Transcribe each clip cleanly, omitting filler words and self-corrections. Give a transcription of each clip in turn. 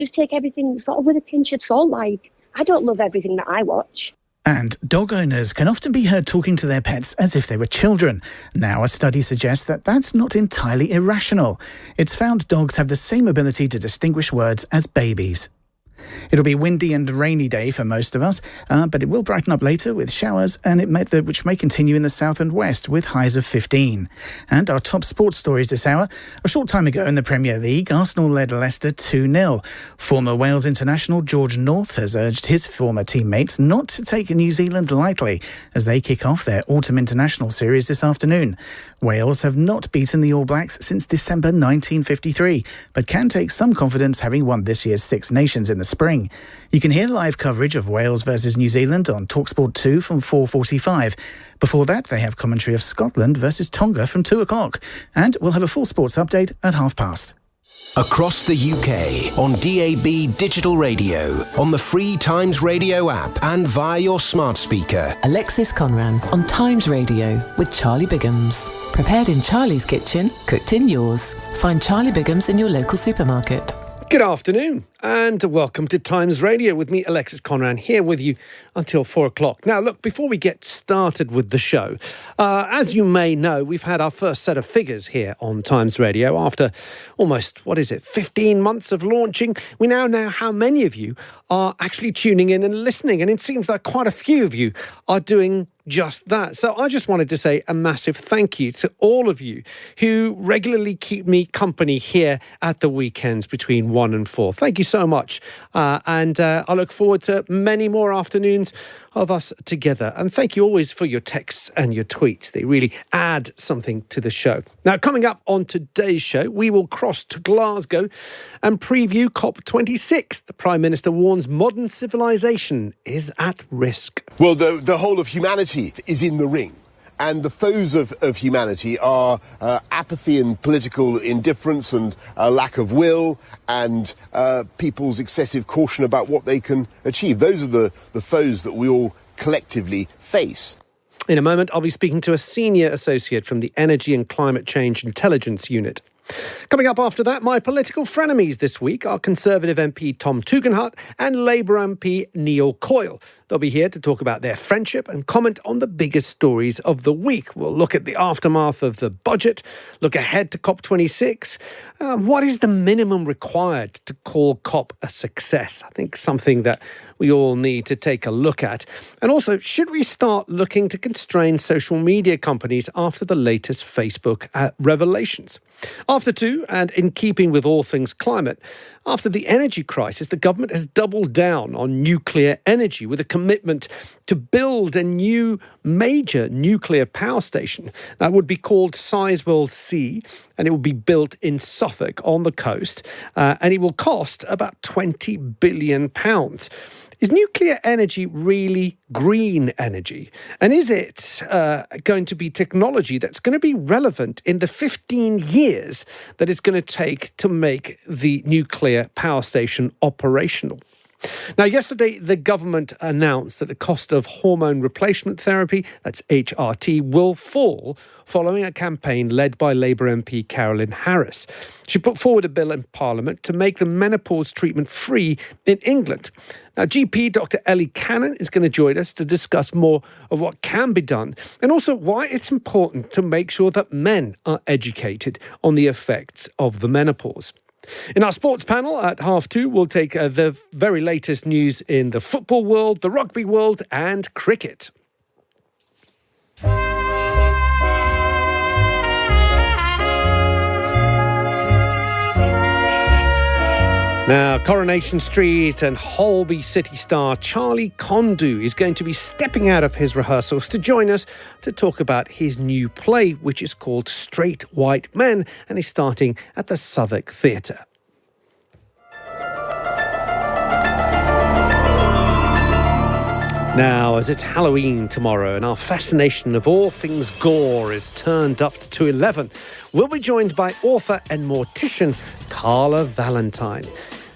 just take everything sort of with a pinch of salt. Like, I don't love everything that I watch. And dog owners can often be heard talking to their pets as if they were children. Now, a study suggests that that's not entirely irrational. It's found dogs have the same ability to distinguish words as babies. It'll be a windy and rainy day for most of us, but it will brighten up later with showers, and which may continue in the south and west with highs of 15. And our top sports stories this hour. A short time ago in the Premier League, Arsenal led Leicester 2-0. Former Wales international George North has urged his former teammates not to take New Zealand lightly as they kick off their autumn international series this afternoon. Wales have not beaten the All Blacks since December 1953, but can take some confidence having won this year's Six Nations in the spring. You can hear live coverage of Wales versus New Zealand on TalkSport 2 from 4:45. Before that, they have commentary of Scotland versus Tonga from 2 o'clock. And we'll have a full sports update at past. Across the UK, on DAB digital radio, on the free Times Radio app and via your smart speaker. Alexis Conran on Times Radio with Charlie Biggums. Prepared in Charlie's kitchen, cooked in yours. Find Charlie Biggums in your local supermarket. Good afternoon and welcome to Times Radio with me, Alexis Conran, here with you until 4 o'clock. Now, look, before we get started with the show, as you may know, we've had our first set of figures here on Times Radio after almost, 15 months of launching. We now know how many of you are actually tuning in and listening, and it seems like quite a few of you are doing just that. So I just wanted to say a massive thank you to all of you who regularly keep me company here at the weekends between 1 and 4. Thank you so much. And I look forward to many more afternoons of us together. And thank you always for your texts and your tweets. They really add something to the show. Now, coming up on today's show, we will cross to Glasgow and preview COP26. The Prime Minister warns modern civilization is at risk. Well, the whole of humanity is in the ring. And the foes of humanity are apathy and political indifference and lack of will and people's excessive caution about what they can achieve. Those are the foes that we all collectively face. In a moment, I'll be speaking to a senior associate from the Energy and Climate Change Intelligence Unit. Coming up after that, my political frenemies this week are Conservative MP Tom Tugendhat and Labour MP Neil Coyle. They'll be here to talk about their friendship and comment on the biggest stories of the week. We'll look at the aftermath of the budget, look ahead to COP26. What is the minimum required to call COP a success? I think something that we all need to take a look at. And also, should we start looking to constrain social media companies after the latest Facebook revelations? After 2, and in keeping with all things climate, after the energy crisis, the government has doubled down on nuclear energy with a commitment to build a new major nuclear power station that would be called Sizewell C, and it will be built in Suffolk on the coast, and it will cost about £20 billion. Is nuclear energy really green energy? And is it going to be technology that's going to be relevant in the 15 years that it's going to take to make the nuclear power station operational? Now, yesterday, the government announced that the cost of hormone replacement therapy, that's HRT, will fall following a campaign led by Labour MP Carolyn Harris. She put forward a bill in Parliament to make the menopause treatment free in England. Now, GP Dr. Ellie Cannon is going to join us to discuss more of what can be done and also why it's important to make sure that men are educated on the effects of the menopause. In our sports panel at 2:30, we'll take the very latest news in the football world, the rugby world and cricket. Now, Coronation Street and Holby City star Charlie Condu is going to be stepping out of his rehearsals to join us to talk about his new play, which is called Straight White Men, and is starting at the Southwark Theatre. Now, as it's Halloween tomorrow and our fascination of all things gore is turned up to 11, we'll be joined by author and mortician Carla Valentine.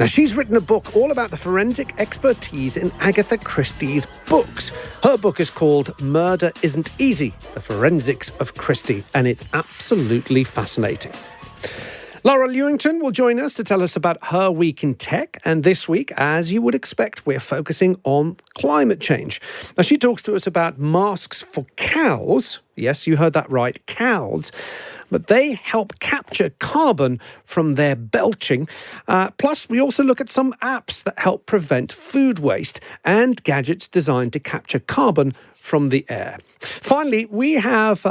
Now, she's written a book all about the forensic expertise in Agatha Christie's books. Her book is called Murder Isn't Easy, The Forensics of Christie, and it's absolutely fascinating. Laura Lewington will join us to tell us about her week in tech. And this week, as you would expect, we're focusing on climate change. Now, she talks to us about masks for cows. Yes, you heard that right, cows. But they help capture carbon from their belching. Plus, we also look at some apps that help prevent food waste and gadgets designed to capture carbon from the air. Finally, we have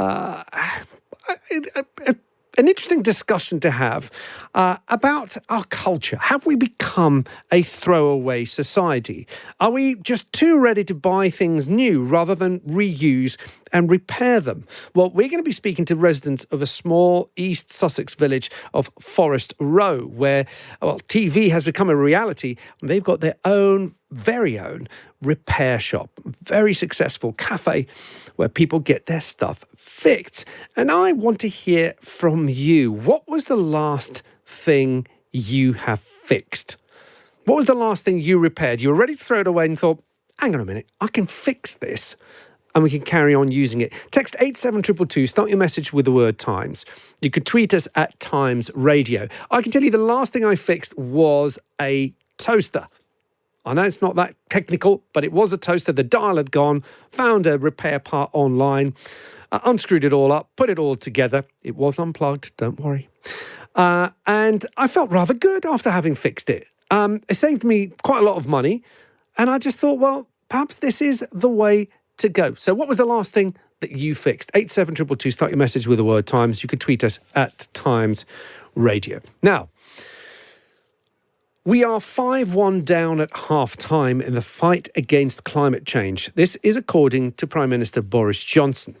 an interesting discussion to have about our culture. Have we become a throwaway society? Are we just too ready to buy things new rather than reuse and repair them? Well, we're going to be speaking to residents of a small East Sussex village of Forest Row, where, TV has become a reality. And they've got their very own repair shop, very successful cafe where people get their stuff fixed. And I want to hear from you. What was the last thing you have fixed? What was the last thing you repaired? You were ready to throw it away and thought, hang on a minute, I can fix this. And we can carry on using it. Text 87222, start your message with the word Times. You could tweet us at Times Radio. I can tell you the last thing I fixed was a toaster. I know it's not that technical, but it was a toaster. The dial had gone, found a repair part online, unscrewed it all up, put it all together. It was unplugged, don't worry. And I felt rather good after having fixed it. It saved me quite a lot of money. And I just thought, well, perhaps this is the way to go. So what was the last thing that you fixed? 87222, start your message with the word Times. You could tweet us at Times Radio. Now, we are 5-1 down at half-time in the fight against climate change. This is according to Prime Minister Boris Johnson.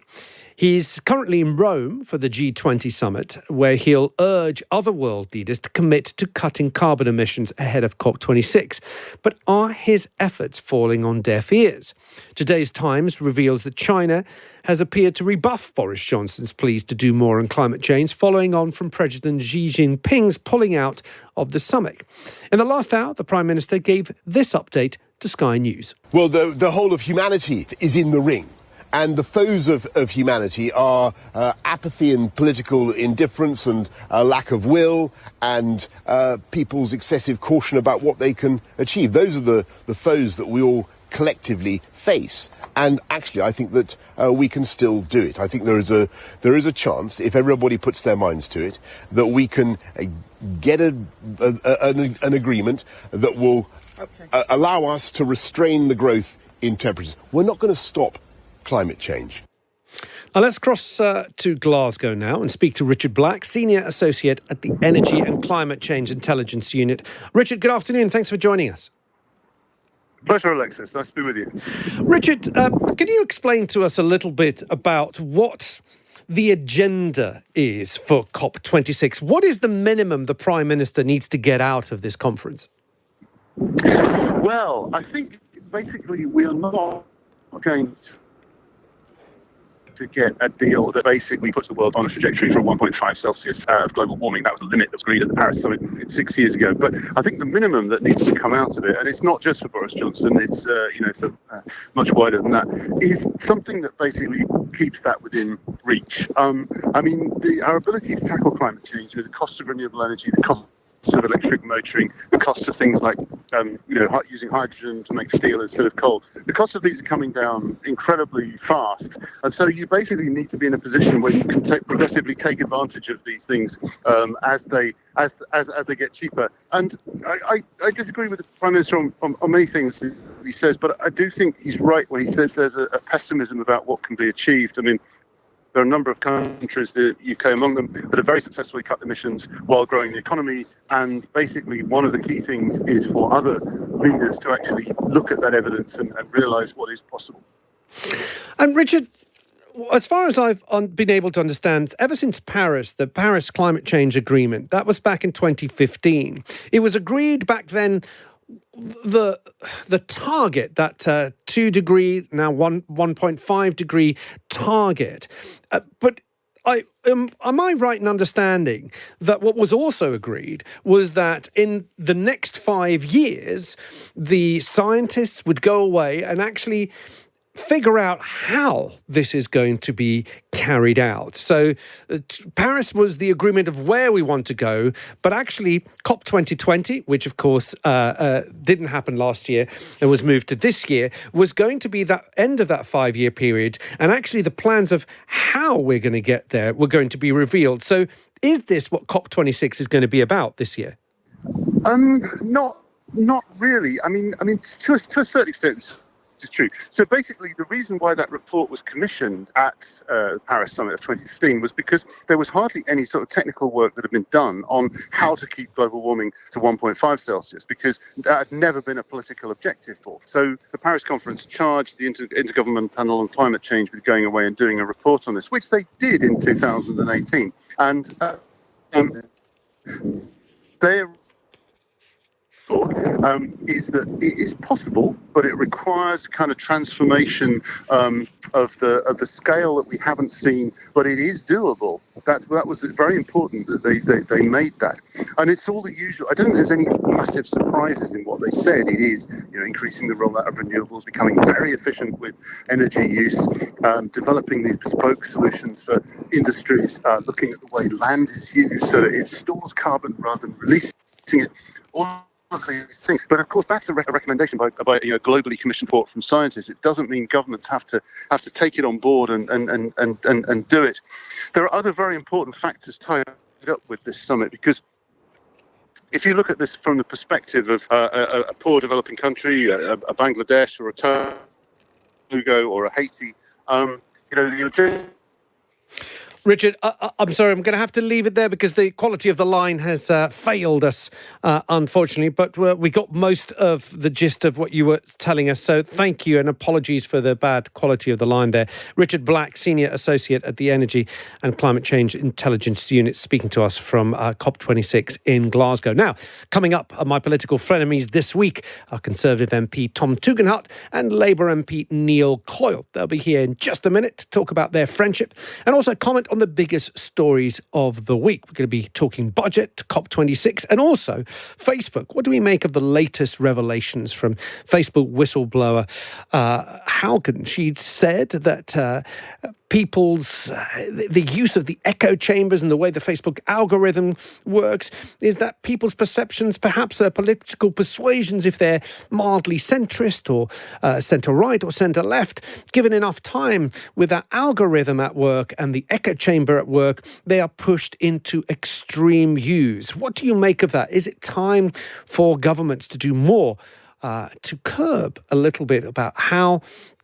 He's currently in Rome for the G20 summit, where he'll urge other world leaders to commit to cutting carbon emissions ahead of COP26. But are his efforts falling on deaf ears? Today's Times reveals that China has appeared to rebuff Boris Johnson's pleas to do more on climate change, following on from President Xi Jinping's pulling out of the summit. In the last hour, the Prime Minister gave this update to Sky News. Well, the whole of humanity is in the ring. And the foes of humanity are apathy and political indifference and lack of will and people's excessive caution about what they can achieve. Those are the foes that we all collectively face. And actually, I think that we can still do it. I think there is a chance, if everybody puts their minds to it, that we can get an agreement that will allow us to restrain the growth in temperatures. We're not going to stop climate change. Now let's cross to Glasgow now and speak to Richard Black, Senior Associate at the Energy and Climate Change Intelligence Unit. Richard, good afternoon. Thanks for joining us. Pleasure, Alexis. Nice to be with you. Richard, can you explain to us a little bit about what the agenda is for COP26? What is the minimum the Prime Minister needs to get out of this conference? Well, I think basically we are not going to get a deal that basically puts the world on a trajectory from 1.5 Celsius of global warming. That was the limit that was agreed at the Paris summit 6 years ago. But I think the minimum that needs to come out of it, and it's not just for Boris Johnson, it's for much wider than that, is something that basically keeps that within reach. Our ability to tackle climate change, the cost of renewable energy, the cost of electric motoring, the cost of things like using hydrogen to make steel instead of coal. The cost of these are coming down incredibly fast, and so you basically need to be in a position where you can progressively take advantage of these things as they get cheaper. And I disagree with the Prime Minister on many things that he says, but I do think he's right when he says there's a pessimism about what can be achieved. I mean, there are a number of countries, the UK among them, that have very successfully cut emissions while growing the economy. And basically, one of the key things is for other leaders to actually look at that evidence and realise what is possible. And Richard, as far as I've been able to understand, ever since Paris, the Paris Climate Change Agreement, that was back in 2015. It was agreed back then. The target, that 2 degree, now 1.5 degree target. But am I right in understanding that what was also agreed was that in the next 5 years, the scientists would go away and actually figure out how this is going to be carried out. So Paris was the agreement of where we want to go, but actually COP 2020, which of course didn't happen last year and was moved to this year, was going to be that end of that 5-year period. And actually the plans of how we're going to get there were going to be revealed. So is this what COP 26 is going to be about this year? Not really. I mean, to a certain extent, it's true. So basically, the reason why that report was commissioned at the Paris Summit of 2015 was because there was hardly any sort of technical work that had been done on how to keep global warming to 1.5 Celsius, because that had never been a political objective for. So the Paris conference charged the Intergovernmental Panel on Climate Change with going away and doing a report on this, which they did in 2018. And they is that it is possible, but it requires kind of transformation of the scale that we haven't seen, but it is doable. That was very important that they made that. And it's all the usual. I don't think there's any massive surprises in what they said. It is, increasing the rollout of renewables, becoming very efficient with energy use, developing these bespoke solutions for industries, looking at the way land is used so that it stores carbon rather than releasing it. All of these things, but of course that's a recommendation by a globally commissioned report from scientists. It doesn't mean governments have to take it on board and do it. There are other very important factors tied up with this summit, because if you look at this from the perspective of a poor developing country, a Bangladesh or a Togo or a Haiti, the Richard, I'm sorry, I'm going to have to leave it there because the quality of the line has failed us, unfortunately. But we got most of the gist of what you were telling us. So thank you, and apologies for the bad quality of the line there. Richard Black, Senior Associate at the Energy and Climate Change Intelligence Unit, speaking to us from COP26 in Glasgow. Now, coming up are my political frenemies this week are Conservative MP Tom Tugendhat and Labour MP Neil Coyle. They'll be here in just a minute to talk about their friendship and also comment on the biggest stories of the week. We're going to be talking budget, COP26, and also Facebook. What do we make of the latest revelations from Facebook whistleblower Haugen? She'd said that the use of the echo chambers and the way the Facebook algorithm works is that people's perceptions, perhaps their political persuasions, if they're mildly centrist or centre-right or centre-left, given enough time with that algorithm at work and the echo chamber at work, they are pushed into extreme use. What do you make of that? Is it time for governments to do more to curb a little bit about how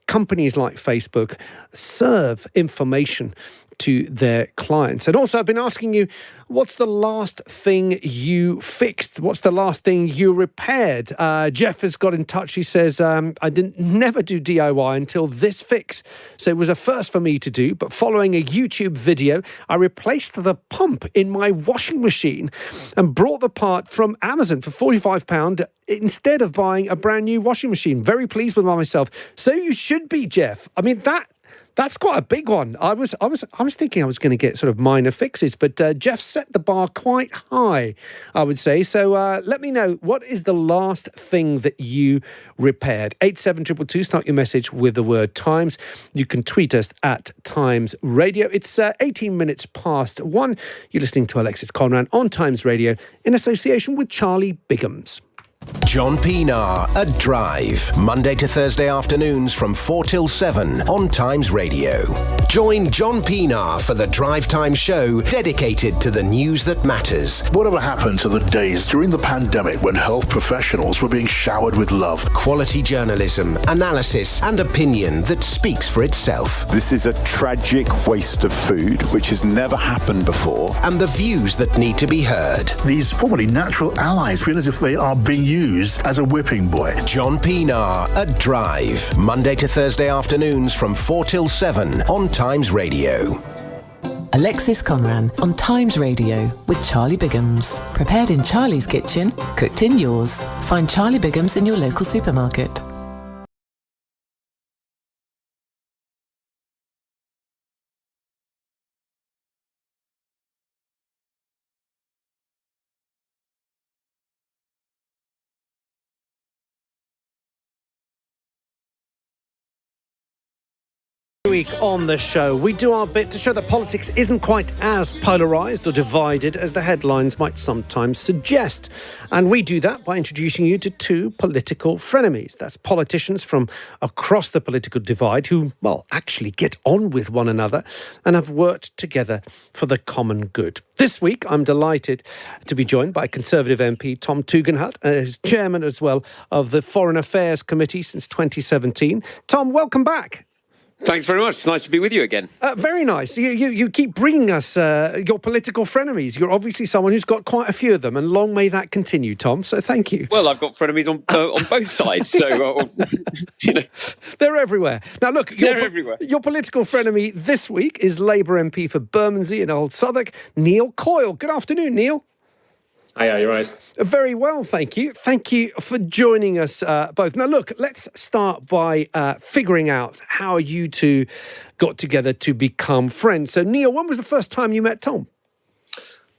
companies like Facebook serve information to their clients? And also, I've been asking you, what's the last thing you fixed? What's the last thing you repaired? Jeff has got in touch. He says, I never do DIY until this fix. So it was a first for me to do. But following a YouTube video, I replaced the pump in my washing machine and brought the part from Amazon for £45 instead of buying a brand new washing machine. Very pleased with myself. So you should be, Jeff. I mean, that's quite a big one. I was thinking I was going to get sort of minor fixes, but Jeff set the bar quite high, I would say. So let me know, what is the last thing that you repaired? 87222, start your message with the word Times. You can tweet us at Times Radio. It's 18 minutes past 1. You're listening to Alexis Conran on Times Radio in association with Charlie Biggums. John Pienaar at Drive, Monday to Thursday afternoons from 4 till 7 on Times Radio. Join John Pienaar for the Drive Time show dedicated to the news that matters. Whatever happened to the days during the pandemic when health professionals were being showered with love? Quality journalism, analysis and opinion that speaks for itself. This is a tragic waste of food which has never happened before. And the views that need to be heard. These formerly natural allies feel as if they are being used as a whipping boy. John Pienaar at Drive, Monday to Thursday afternoons from 4 till 7 on Times Radio. Alexis Conran on Times Radio with Charlie Biggums. Prepared in Charlie's kitchen, cooked in yours. Find Charlie Biggums in your local supermarket. week on the show, we do our bit to show that politics isn't quite as polarised or divided as the headlines might sometimes suggest. And we do that by introducing you to two political frenemies. That's politicians from across the political divide who, well, actually get on with one another and have worked together for the common good. This week, I'm delighted to be joined by Conservative MP Tom Tugendhat, who's chairman as well of the Foreign Affairs Committee since 2017. Tom, welcome back. Thanks very much. It's nice to be with you again. Very nice. You keep bringing us your political frenemies. You're obviously someone who's got quite a few of them, and long may that continue, Tom. So thank you. Well, I've got frenemies on both sides, so they're everywhere. Now, look, they're everywhere. Your political frenemy this week is Labour MP for Bermondsey in Old Southwark, Neil Coyle. Good afternoon, Neil. Hiya, you're right. Very well, thank you. Thank you for joining us both. Now, look, let's start by figuring out how you two got together to become friends. So, Neil, when was the first time you met Tom?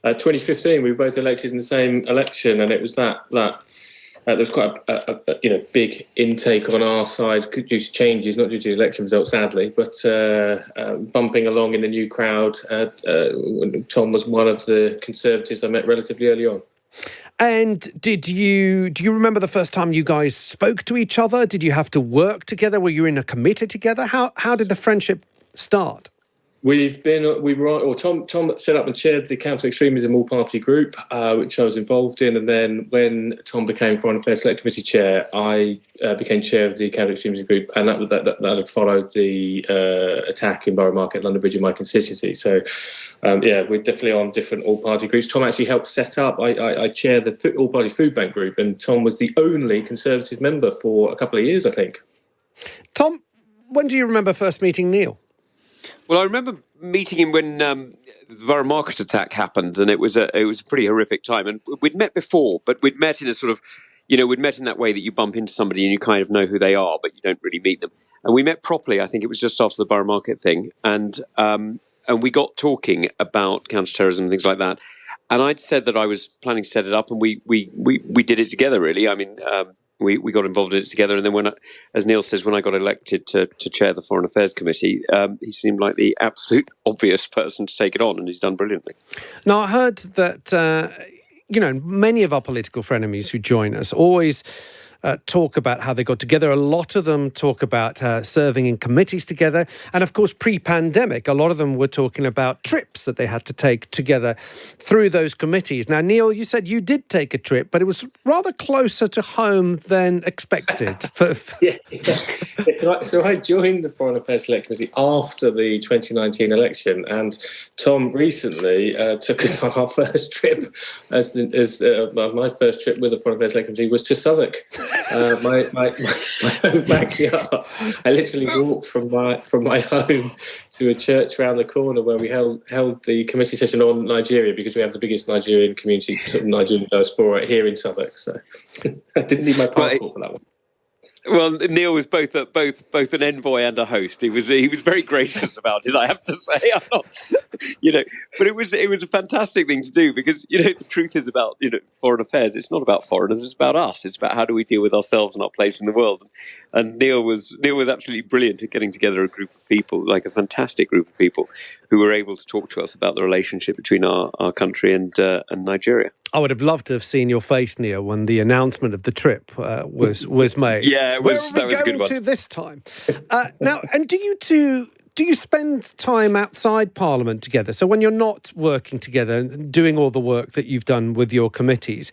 2015. We were both elected in the same election, and it was that there was quite a big intake on our side due to changes, not due to the election results, sadly, but bumping along in the new crowd. Tom was one of the Conservatives I met relatively early on. And do you remember the first time you guys spoke to each other? Did you have to work together? Were you in a committee together? How did the friendship start? Tom set up and chaired the counter-extremism all-party group, which I was involved in, and then when Tom became Foreign Affairs Select Committee chair, I became chair of the counter-extremism group, and that had followed the attack in Borough Market, London Bridge, in my constituency. So, we're definitely on different all-party groups. Tom actually helped set up. I chair the all-party food bank group, and Tom was the only Conservative member for a couple of years, I think. Tom, when do you remember first meeting Neil? Well, I remember meeting him when the Borough Market attack happened, and it was a pretty horrific time. And we'd met before, but we'd met in a sort of, we'd met in that way that you bump into somebody and you kind of know who they are, but you don't really meet them. And we met properly. I think it was just after the Borough Market thing, and we got talking about counterterrorism and things like that. And I'd said that I was planning to set it up, and we did it together. Really, I mean. We got involved in it together, and then as Neil says, when I got elected to chair the Foreign Affairs Committee, he seemed like the absolute obvious person to take it on, and he's done brilliantly. Now, I heard that, many of our political frenemies who join us always talk about how they got together. A lot of them talk about serving in committees together. And of course, pre-pandemic, a lot of them were talking about trips that they had to take together through those committees. Now, Neil, you said you did take a trip, but it was rather closer to home than expected. So I joined the Foreign Affairs Select Committee after the 2019 election, and Tom recently took us on our first trip. My first trip with the Foreign Affairs Select Committee was to Southwark. My own backyard. I literally walked from my home to a church around the corner where we held the committee session on Nigeria, because we have the biggest Nigerian community, sort of Nigerian diaspora here in Southwark. So I didn't need my passport for that one. Well, Neil was both an envoy and a host. He was very gracious about it, I have to say. I'm not, but it was a fantastic thing to do, because the truth is about foreign affairs. It's not about foreigners. It's about us. It's about how do we deal with ourselves and our place in the world. And Neil was absolutely brilliant at getting together a group of people, like a fantastic group of people, who were able to talk to us about the relationship between our country and Nigeria. I would have loved to have seen your face, Neil, when the announcement of the trip was made. Yeah, that was a good one. Where are we going to this time? Now, and do you spend time outside Parliament together? So when you're not working together and doing all the work that you've done with your committees,